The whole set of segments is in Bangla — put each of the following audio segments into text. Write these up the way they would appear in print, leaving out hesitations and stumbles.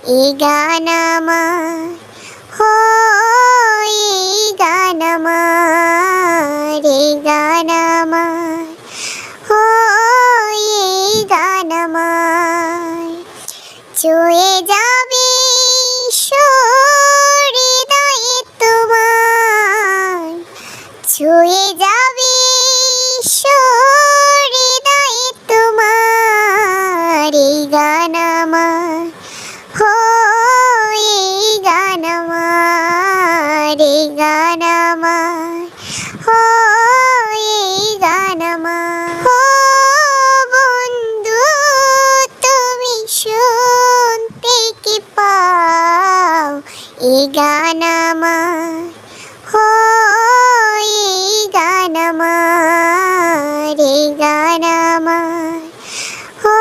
এই গান আমার, হো এই গান আমার, এই গান আমার, হো এই গান আমার। ছুঁয়ে যাবে হৃদয়ে তোমার, ছুঁয়ে যাবে হৃদয়ে তোমার। এই গান আমার, হো এই গান আমার, এই গান আমার, হো এই গান আমার। হো বন্ধু তুমি শুনতে কি পাও এই গান আমার, হো এই গান আমার, এই গান আমার, হো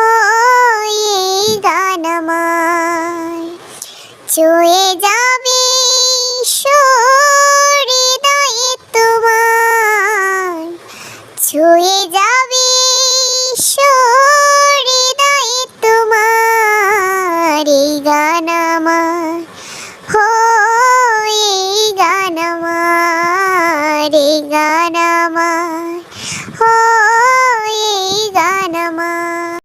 এই গান আমার। ছুঁয়ে যাবে হৃদয়ে তোমার, ছুঁয়ে যাবে হৃদয়ে তোমার। এই গান আমার, হো এই গান আমার, এই গান